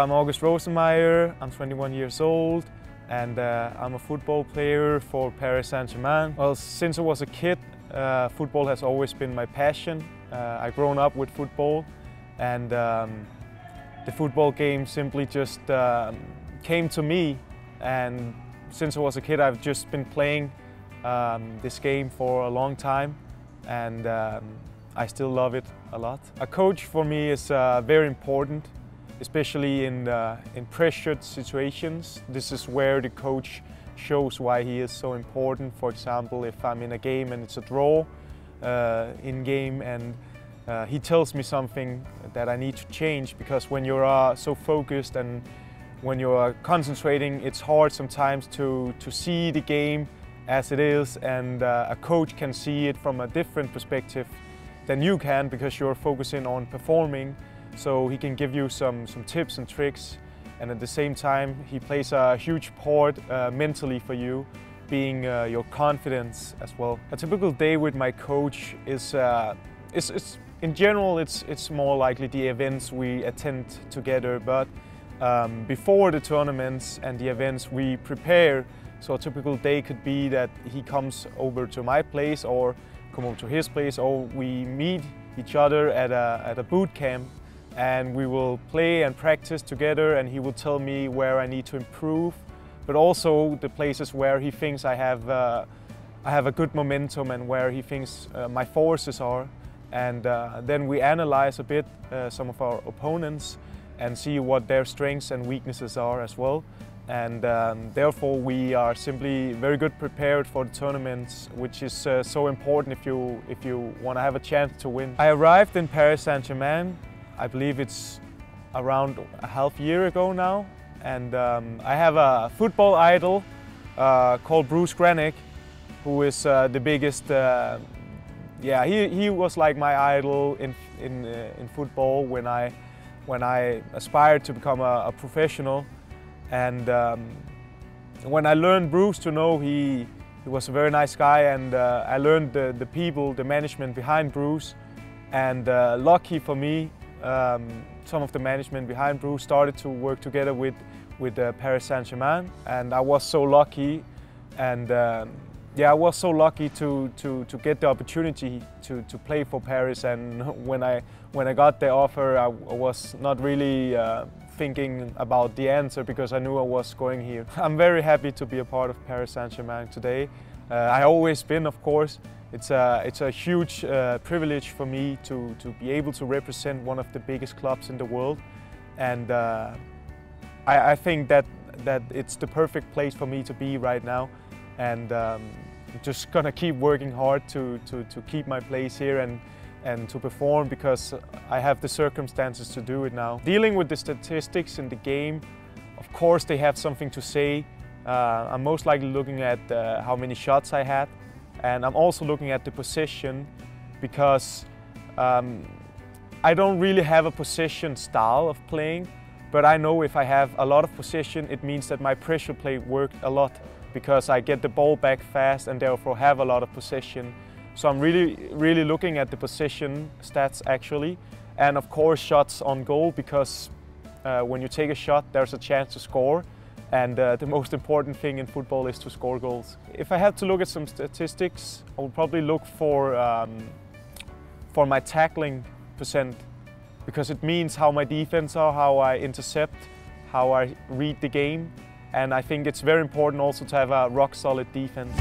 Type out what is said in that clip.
I'm Agge Rosenmeier, I'm 21 years old, and I'm a football player for Paris Saint-Germain. Well, since I was a kid, football has always been my passion. I've grown up with football, and the football game simply just came to me. And since I was a kid, I've just been playing this game for a long time, and I still love it a lot. A coach for me is very important, especially in pressured situations. This is where the coach shows why he is so important. For example, if I'm in a game and it's a draw in game, and he tells me something that I need to change, because when you're so focused and when you're concentrating, it's hard sometimes to see the game as it is, and a coach can see it from a different perspective than you can, because you're focusing on performing. So he can give you some tips and tricks, and at the same time he plays a huge part mentally for you, being your confidence as well. A typical day with my coach is in general it's more likely the events we attend together, but before the tournaments and the events we prepare. So a typical day could be that he comes over to my place or come over to his place, or we meet each other at a boot camp, and we will play and practice together, and he will tell me where I need to improve, but also the places where he thinks I have a good momentum and where he thinks my forces are. And then we analyze a bit some of our opponents and see what their strengths and weaknesses are as well. And therefore we are simply very good prepared for the tournaments, which is so important if you want to have a chance to win. I arrived in Paris Saint-Germain, I believe it's around a half year ago now, and I have a football idol called Bruce Granick, who is the biggest. Yeah, he was like my idol in football when I aspired to become a professional. And when I learned Bruce to know, he was a very nice guy, and I learned the people, the management behind Bruce. And lucky for me, some of the management behind Bruce started to work together with Paris Saint-Germain, and I was so lucky. And yeah, I was so lucky to get the opportunity to play for Paris. And when I got the offer, I was not really thinking about the answer, because I knew I was going here. I'm very happy to be a part of Paris Saint-Germain today. I always been, of course. It's a huge privilege for me to be able to represent one of the biggest clubs in the world, and I think that it's the perfect place for me to be right now. And I'm just gonna keep working hard to keep my place here and to perform, because I have the circumstances to do it now. Dealing with the statistics in the game, of course they have something to say. I'm most likely looking at how many shots I had, and I'm also looking at the possession, because I don't really have a possession style of playing, but I know if I have a lot of possession, it means that my pressure play worked a lot, because I get the ball back fast and therefore have a lot of possession. So I'm really looking at the possession stats actually, and of course shots on goal, because when you take a shot there's a chance to score, and the most important thing in football is to score goals. If I had to look at some statistics, I would probably look for my tackling percent, because it means how my defense are, how I intercept, how I read the game. And I think it's very important also to have a rock solid defense.